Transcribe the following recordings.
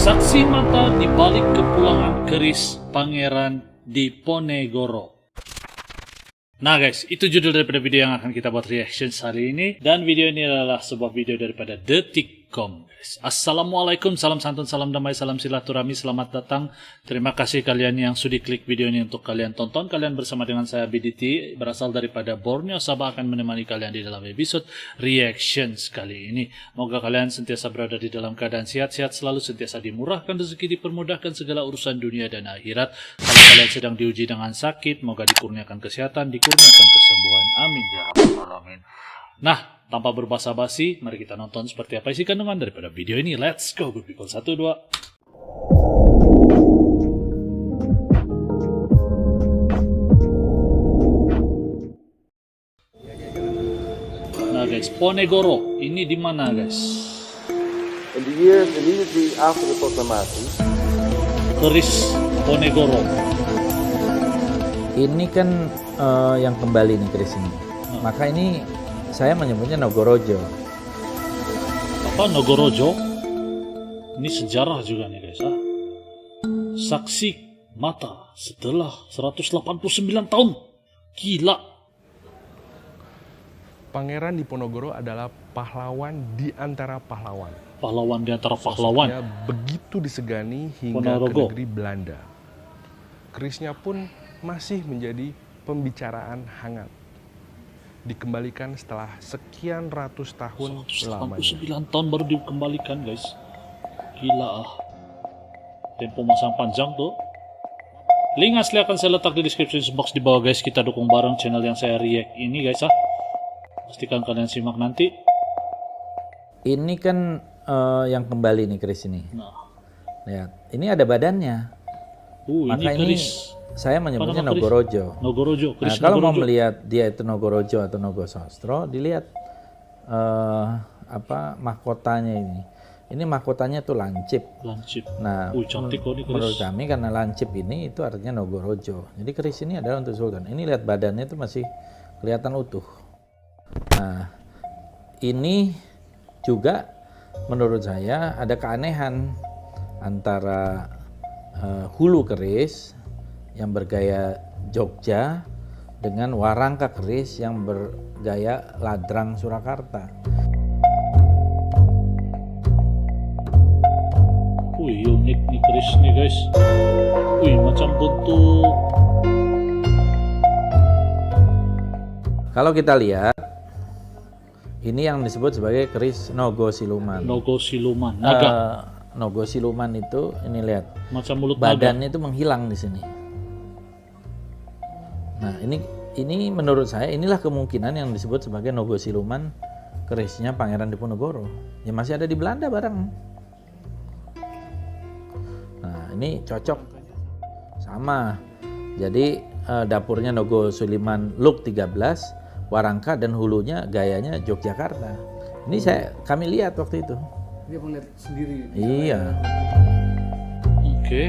Saksi mata di balik kepulangan keris Pangeran Diponegoro. Nah guys, itu judul daripada video yang akan kita buat reaction hari ini. Dan video ini adalah sebuah video daripada Detikcom guys. Assalamualaikum, salam santun, salam damai, salam silaturahmi, selamat datang. Terima kasih kalian yang sudah klik video ini untuk kalian tonton. Kalian bersama dengan saya BDT, berasal daripada Borneo, Sabah, akan menemani kalian di dalam episode reactions kali ini. Moga kalian sentiasa berada di dalam keadaan sehat-sehat selalu, sentiasa dimurahkan rezeki, dipermudahkan segala urusan dunia dan akhirat. Kalau kalian sedang diuji dengan sakit, moga dikurniakan kesehatan, dikurniakan kesembuhan. Amin ya rabbal alamin. Nah, tanpa berbasa-basi, mari kita nonton seperti apa isi kandungan daripada video ini. Let's go, good people. 1, 2. Nah guys, Ponegoro, ini di mana guys? In the years immediately after the proclamation, Keris Ponegoro. Ini kan yang kembali nih keris ini. Maka ini saya menyebutnya Nogorojo. Apa Nogorojo? Ini sejarah juga nih guys. Saksi mata setelah 189 tahun. Gila. Pangeran Diponegoro adalah pahlawan di antara pahlawan. Pahlawan di antara pahlawan. Sosoknya begitu disegani hingga ke negeri Belanda. Kerisnya pun masih menjadi pembicaraan hangat. Dikembalikan setelah sekian ratus tahun lamanya. 189 tahun baru dikembalikan guys. Gila Tempo masang panjang tuh. Link asli akan saya letak di description box di bawah guys. Kita dukung bareng channel yang saya react ini guys. Pastikan kalian simak nanti. Ini kan yang kembali nih keris ini. Nah, Lihat, ini ada badannya. ini Maka keris. saya menyebutnya Apa nama keris? Nogorojo. Nogorojo. Nah, Keris kalau mau Nogorojo. melihat dia itu Nogorojo atau Nogosostro, dilihat mahkotanya ini. Ini mahkotanya tuh lancip. Lancip. Nah, Cantik kok ini keris. menurut kami karena lancip ini itu artinya Nogorojo. Jadi keris ini adalah untuk sultan. Ini lihat badannya itu masih kelihatan utuh. Nah, ini juga menurut saya ada keanehan antara hulu keris yang bergaya Jogja dengan warangka keris yang bergaya ladrang Surakarta. Wih, unik nih keris nih guys. Wih, macam bentuk. Kalau kita lihat, ini yang disebut sebagai keris Nogo Siluman. Nogo Siluman. Naga. Nogo Siluman itu, ini lihat, Macam mulut naga. badannya itu menghilang di sini. Nah, ini menurut saya inilah kemungkinan yang disebut sebagai Nogo Siluman kerisnya Pangeran Diponegoro. Ya masih ada di Belanda barang. Nah, ini cocok sama. Jadi dapurnya Nogo Siluman Look 13, warangka dan hulunya gayanya Yogyakarta. Ini kami lihat waktu itu. Dia melihat sendiri. Iya. Oke.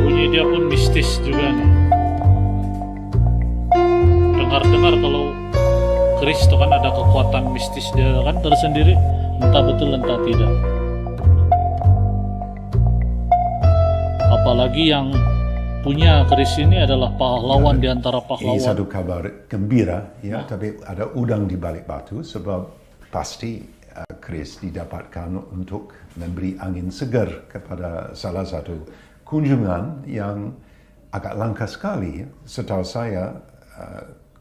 Bunyi dia pun mistis juga nih. Dengar-dengar kalau keris itu kan ada kekuatan mistis dia kan tersendiri. Entah betul entah tidak. Apalagi yang punya keris ini adalah pahlawan di antara Ini pahlawan. satu kabar gembira, ya, tapi ada udang di balik batu sebab pasti keris didapatkan untuk memberi angin segar kepada salah satu kunjungan yang agak langka sekali. Setahu saya,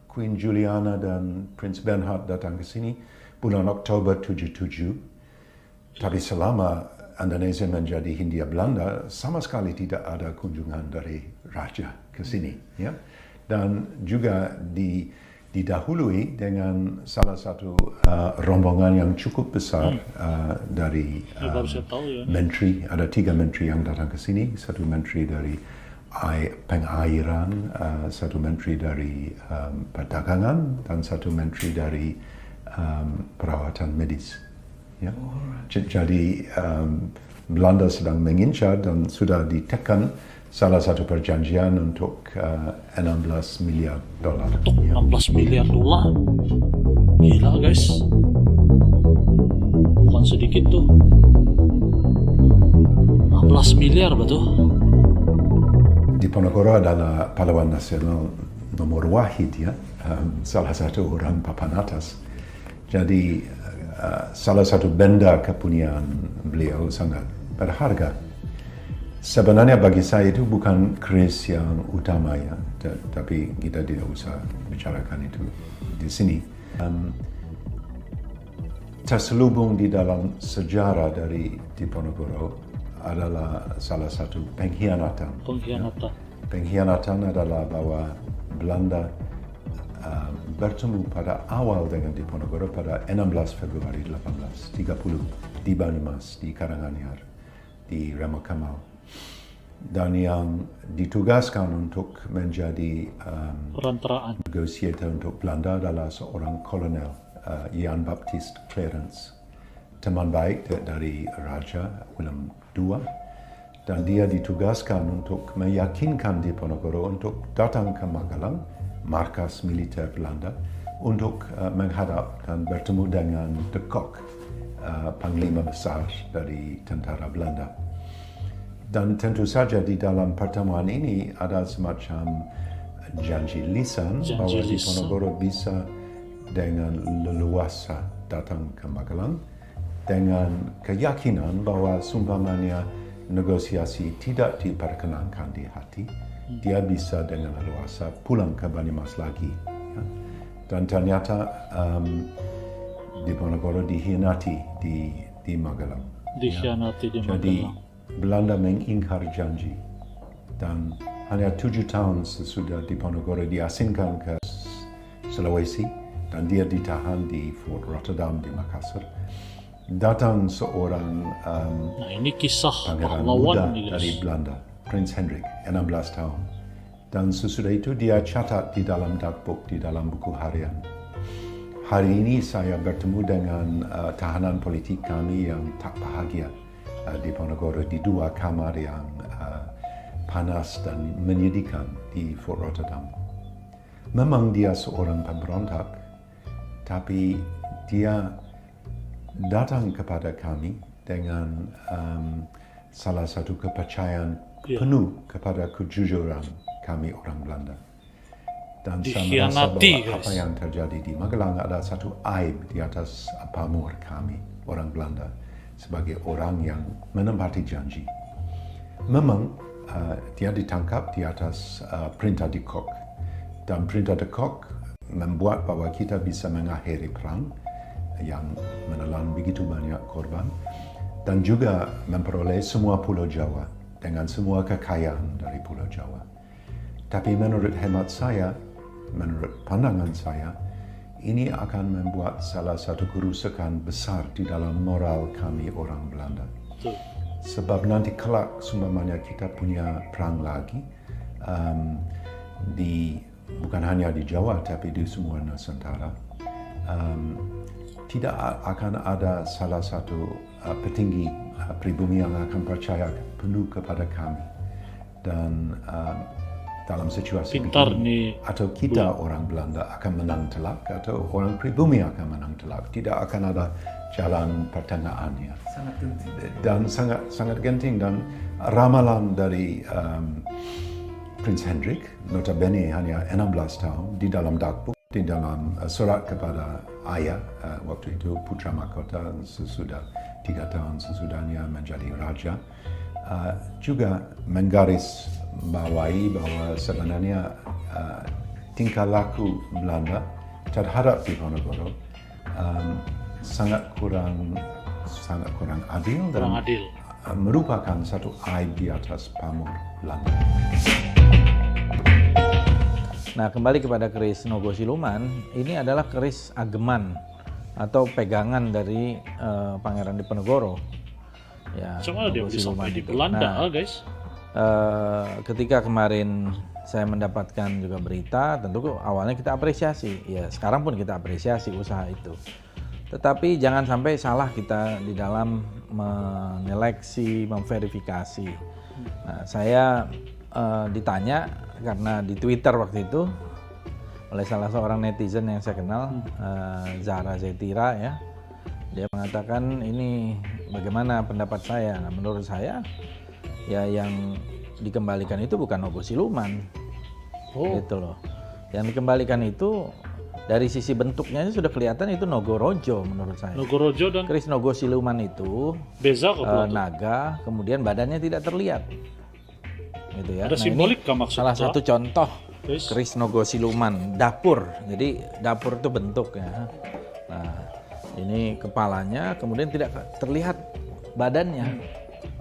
Queen Juliana dan Prince Bernhard datang ke sini bulan Oktober 77. Tapi selama Indonesia menjadi Hindia Belanda, sama sekali tidak ada kunjungan dari raja ke sini, ya. Dan juga didahului dengan salah satu rombongan yang cukup besar dari Baru saya tahu ya. menteri. Ada 3 menteri yang datang ke sini. Satu menteri dari pengairan, satu menteri dari perdagangan, dan satu menteri dari perawatan medis. Ya. Jadi Belanda sedang mengincar dan sudah ditekan salah satu perjanjian untuk 16 miliar dolar. Untuk 16 miliar dolar. Gila guys. Bukan bukan sedikit tuh. 16 miliar betul. Diponegoro adalah pahlawan nasional nomor wahid ya, salah satu orang papan atas. Jadi salah satu benda kepunyaan beliau sangat berharga. Sebenarnya bagi saya itu bukan keris yang utama ya, tapi kita tidak usah bicarakan itu di sini. Terselubung di dalam sejarah dari Diponegoro adalah salah satu pengkhianatan. Pengkhianatan adalah bahwa Belanda bertemu pada awal dengan Diponegoro pada 16 Februari 1830 di Banyumas, di Karanganyar, di Remo Kemal. Dan yang ditugaskan untuk menjadi perantaraan negosiator untuk Belanda adalah seorang kolonel, Jan Baptist Clarence, teman baik dari Raja Willem II, dan dia ditugaskan untuk meyakinkan Diponegoro untuk datang ke Magelang, markas militer Belanda, untuk menghadap dan bertemu dengan de Kock, panglima besar dari tentara Belanda. Dan tentu saja di dalam pertemuan ini ada semacam janji lisan bahwa Diponegoro bisa dengan leluasa datang ke Magelang dengan keyakinan bahwa seumpamanya negosiasi tidak diperkenankan di hati, dia bisa dengan leluasa pulang ke Banyumas lagi. Ya. Dan ternyata Diponegoro dikhianati di Magelang. Dikhianati di Magelang. Jadi Belanda mengingkar janji, dan hanya 7 tahun sesudah Diponegoro diasingkan ke Sulawesi dan dia ditahan di Fort Rotterdam di Makassar, datang seorang ini kisah pangeran pahlawan muda dari Belanda, Prince Hendrik, 16 tahun. Dan sesudah itu dia catat di dalam dagbook, di dalam buku harian. Hari ini saya bertemu dengan tahanan politik kami yang tak bahagia. Diponegoro di 2 kamar yang panas dan menyedihkan di Fort Rotterdam. Memang dia seorang pemberontak, tapi dia datang kepada kami dengan salah satu kepercayaan penuh kepada kejujuran kami orang Belanda. Dan saya merasa bahwa apa yang terjadi di Magelang adalah satu aib di atas pamor kami orang Belanda sebagai orang yang menepati janji. Memang dia ditangkap di atas perintah de Kock, dan perintah de Kock membuat bahwa kita bisa mengakhiri perang yang menelan begitu banyak korban, dan juga memperoleh semua Pulau Jawa dengan semua kekayaan dari Pulau Jawa. Tapi menurut hemat saya, menurut pandangan saya, ini akan membuat salah satu kerusakan besar di dalam moral kami orang Belanda. Sebab nanti kelak seumpamanya kita punya perang lagi, bukan hanya di Jawa tapi di semua Nusantara, tidak akan ada salah satu petinggi pribumi yang akan percaya penuh kepada kami. Dan dalam situasi begini, atau kita orang Belanda akan menang telak, atau orang pribumi akan menang telak. Tidak akan ada jalan pertengahannya. Sangat genting. Dan sangat genting. Dan ramalan dari Prince Hendrik, notabene hanya 16 tahun, di dalam dagbook, di dalam surat kepada ayah, waktu itu Putra Mahkota, sesudah 3 tahun sesudahnya menjadi raja, juga menggaris bawahi bahwa sebenarnya tingkah laku Belanda terhadap Diponegoro sangat kurang adil dan merupakan satu aib di atas pamor Belanda. Nah, kembali kepada keris Nogo Siluman, ini adalah keris ageman atau pegangan dari Pangeran Diponegoro. Ya, cuma dia bisa sampai di Belanda, guys. Ketika kemarin saya mendapatkan juga berita, tentu awalnya kita apresiasi, ya sekarang pun kita apresiasi usaha itu. Tetapi jangan sampai salah kita di dalam menyeleksi, memverifikasi. Nah, saya ditanya karena di Twitter waktu itu oleh salah seorang netizen yang saya kenal, Zara Zetira ya, Dia mengatakan ini bagaimana pendapat saya. Nah, menurut saya ya yang dikembalikan itu bukan Nogo Siluman. Gitu loh. Yang dikembalikan itu dari sisi bentuknya sudah kelihatan itu Nogorojo menurut saya. Nogorojo dan Keris Nogo Siluman itu beza kok naga, kemudian badannya tidak terlihat. Gitu ya. Ada simbolik kah maksudnya? Salah satu contoh Terus? keris Nogo Siluman, dapur. Jadi dapur itu bentuknya. Nah, ini kepalanya, kemudian tidak terlihat badannya.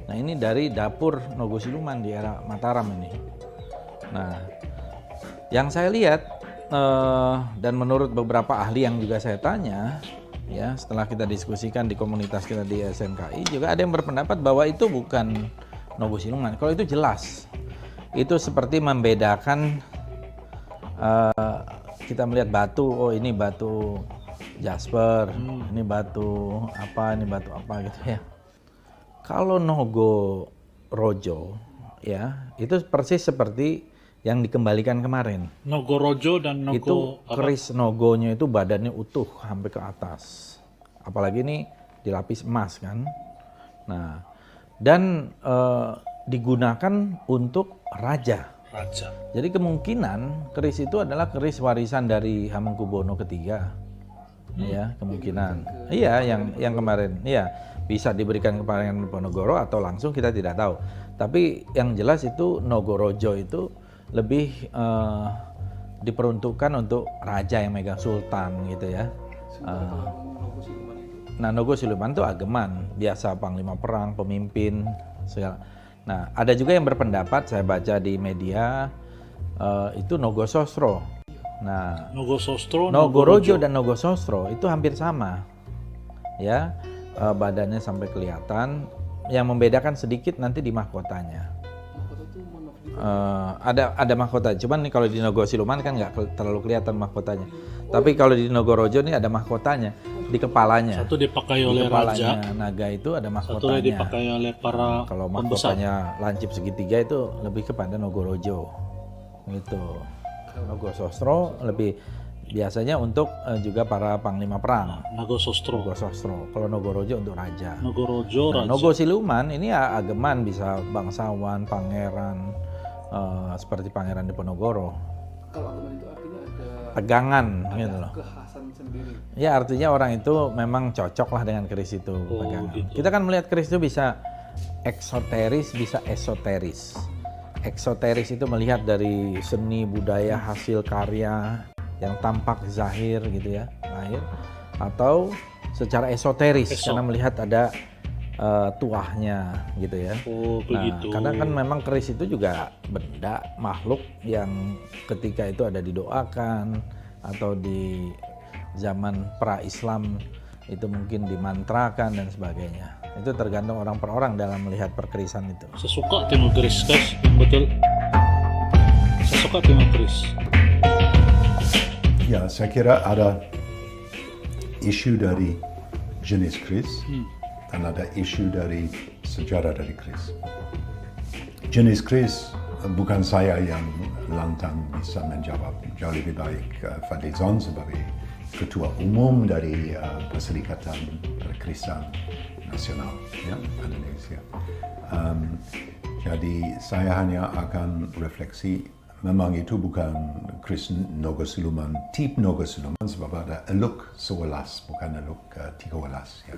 Nah, ini dari dapur Nogo Siluman di era Mataram ini. Nah, yang saya lihat dan menurut beberapa ahli yang juga saya tanya, ya setelah kita diskusikan di komunitas kita di SMKI, juga ada yang berpendapat bahwa itu bukan Nogo Siluman. Kalau itu jelas, itu seperti membedakan kita melihat batu, oh ini batu jasper, ini batu apa gitu ya. Kalau Nogorojo ya itu persis seperti yang dikembalikan kemarin. Nogorojo dan Nogo Itu keris Nogonya itu badannya utuh sampai ke atas. Apalagi ini dilapis emas kan. Nah, dan digunakan untuk raja. Jadi kemungkinan keris itu adalah keris warisan dari Hamengkubuwono III. Ya, kemungkinan. Iya, yang kemarin. Iya, bisa diberikan kepada Ponorogo atau langsung kita tidak tahu. Tapi yang jelas itu Nogorojo itu lebih diperuntukkan untuk raja yang megang sultan gitu ya. Nah, Nogo Siluman itu ageman, biasa panglima perang, pemimpin segala. Nah, ada juga yang berpendapat, saya baca di media itu Nogosostro. Nah, Nogorojo dan Nogosostro itu hampir sama, ya, badannya sampai kelihatan. Yang membedakan sedikit nanti di mahkotanya. Ada mahkota, cuman nih kalau di Nogo Siluman kan nggak terlalu kelihatan mahkotanya. Tapi kalau di Nogorojo nih ada mahkotanya di kepalanya. Satu dipakai oleh raja. Naga itu ada mahkotanya. Satu dipakai oleh para kalau mahkotanya lancip segitiga itu lebih kepada Nogorojo. Gitu. Nogosostro lebih biasanya untuk juga para panglima perang. Nogosostro. Kalau Nogorojo untuk raja. Nogorojo raja. Nogo Siluman ini ageman, bisa bangsawan, pangeran, seperti pangeran Diponegoro. Kalau ageman itu artinya ada pegangan gitu loh. Kekhasan sendiri. Ya, artinya orang itu memang cocok lah dengan keris itu, pegangan. Gitu. Kita kan melihat keris itu bisa eksoteris, bisa esoteris. Eksoteris itu melihat dari seni budaya, hasil karya yang tampak zahir gitu ya, lahir, atau secara esoteris karena melihat ada tuahnya gitu ya. Karena kan memang keris itu juga benda makhluk yang ketika itu ada didoakan atau di zaman pra-Islam itu mungkin dimantrakan dan sebagainya. Itu tergantung orang per orang dalam melihat perkerisan itu. Saya suka tengok keris, guys, yang betul. Saya suka tengok keris. Ya, saya kira ada isu dari jenis keris dan ada isu dari sejarah dari keris. Jenis keris bukan saya yang lantang bisa menjawab, jauh lebih baik Fadlizon sebagai ketua umum dari Perserikatan Perkerisan Nasional ya, Indonesia. Jadi saya hanya akan refleksi. Memang itu bukan keris Nogo Siluman, tip Nogo Siluman sebab ada eluk 11, bukan eluk 13 ya.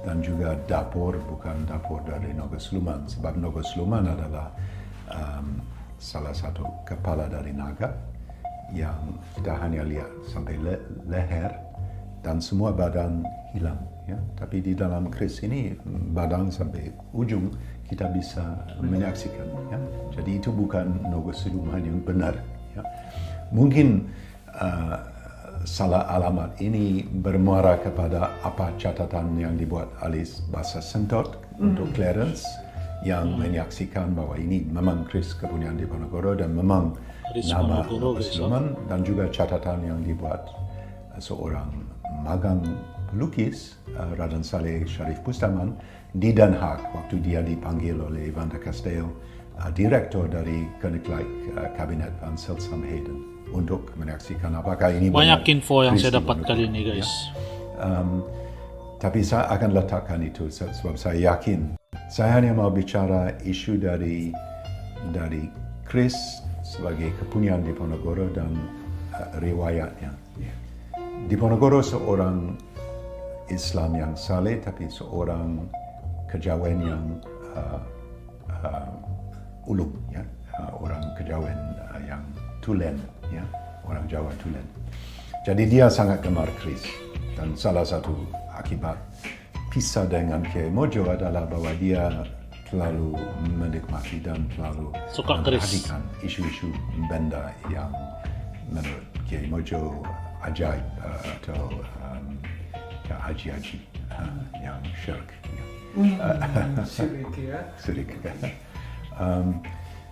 Dan juga dapur bukan dapur dari Nogo Siluman sebab Nogo Siluman adalah salah satu kepala dari naga yang kita hanya lihat sampai leher dan semua badan hilang ya. Tapi di dalam keris ini badan sampai ujung kita bisa menyaksikan ya. Jadi itu bukan Nogo Siluman yang benar ya. Mungkin salah alamat ini bermuara kepada apa catatan yang dibuat oleh Bahasa Sentot untuk clearance yang menyaksikan bahwa ini memang keris kepunyaan Diponegoro dan memang nama Nogo Siluman, dan juga catatan yang dibuat seorang magang pelukis Raden Saleh Sharif Bustaman di Den Haag waktu dia dipanggil oleh Van der Kasteel, direktur dari Koninklijk Kabinet van Zeldzaamheden, untuk menyaksikan apakah ini banyak info yang saya dapat kali ini, guys. Tapi saya akan letakkan itu sebab saya yakin. Saya hanya mau bicara isu dari keris sebagai kepunyaan Diponegoro dan riwayatnya. Diponegoro seorang Islam yang saleh, tapi seorang kejawen yang ulung, ya, orang kejawen yang tulen, ya, orang Jawa tulen. Jadi dia sangat gemar keris, dan salah satu akibat pisah dengan Kiai Mojo adalah bahwa dia terlalu menikmati dan terlalu suka keris, memperhatikan isu-isu benda yang menurut Kiai Mojo ajaib atau haji-haji yang syirik. Syirik.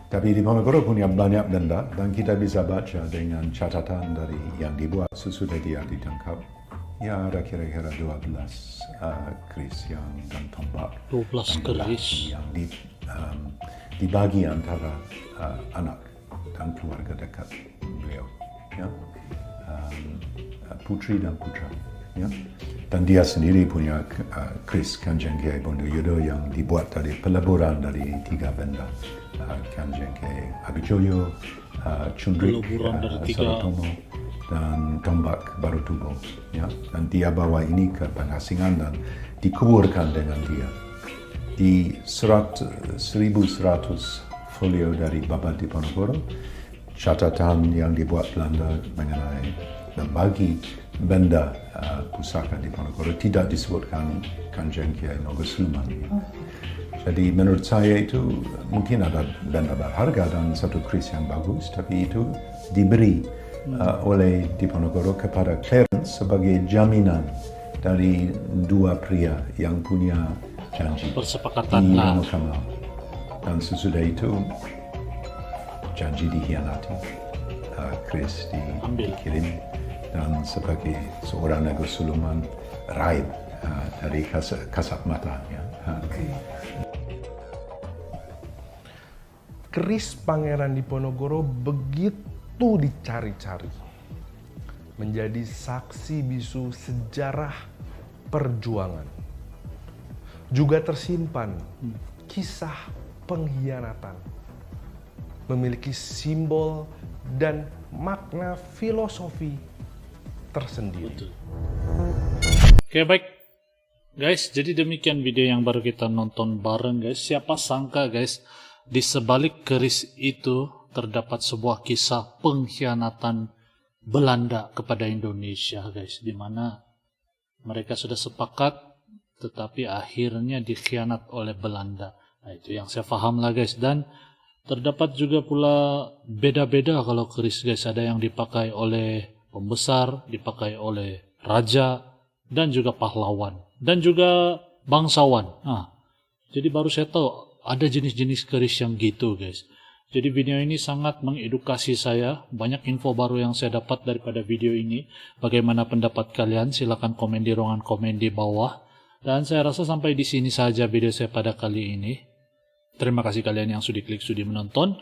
Tapi Diponegoro punya banyak benda dan kita bisa baca dengan catatan dari yang dibuat sesudah dia ditangkap. Ya, ada kira-kira 12 keris dan tombak 12 keris yang dibagi antara anak dan keluarga dekat beliau, ya, putri dan putra, ya. Dan dia sendiri punya keris Kanjeng Kiai Bondoyodo yang dibuat dari peleburan dari 3 benda, Kanjeng Kiai Abijoyo, Cundrik, Saratomo, dan tombak Baru Tubo, ya. Dan dia bawa ini ke pengasingan dan dikuburkan dengan dia. Di 1.100 folio dari Babat Diponegoro, catatan yang dibuat Belanda mengenai membagi benda pusaka Diponegoro tidak disebutkan Kanjeng Kiai Nogosuluman. Jadi menurut saya itu mungkin ada benda berharga dan satu keris yang bagus, tapi itu diberi oleh Diponegoro kepada Clarence sebagai jaminan dari 2 pria yang punya janji persepakatan di Rama Kamal. Dan sesudah itu janji dikhianati, keris dikirim, dan sebagai seorang Nogosuluman raib dari kasat mata, ya. Keris Pangeran Diponegoro begitu dicari-cari, menjadi saksi bisu sejarah perjuangan. Juga tersimpan kisah pengkhianatan, memiliki simbol dan makna filosofi tersendiri. Oke, baik guys, jadi demikian video yang baru kita nonton bareng guys. Siapa sangka guys, di sebalik keris itu terdapat sebuah kisah pengkhianatan Belanda kepada Indonesia guys, di mana mereka sudah sepakat tetapi akhirnya dikhianat oleh Belanda. Nah, itu yang saya paham lah guys. Dan terdapat juga pula beda-beda kalau keris guys, ada yang dipakai oleh pembesar, dipakai oleh raja, dan juga pahlawan, dan juga bangsawan. Nah, jadi baru saya tahu ada jenis-jenis keris yang gitu guys. Jadi video ini sangat mengedukasi saya. Banyak info baru yang saya dapat daripada video ini. Bagaimana pendapat kalian? Silahkan komen di ruangan komen di bawah. Dan saya rasa sampai di sini saja video saya pada kali ini. Terima kasih kalian yang sudah klik, sudah menonton.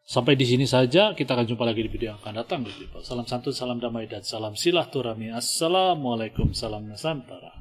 Sampai di sini saja. Kita akan jumpa lagi di video yang akan datang. Salam santun, salam damai, dan salam silaturahmi. Assalamualaikum, salam Nusantara.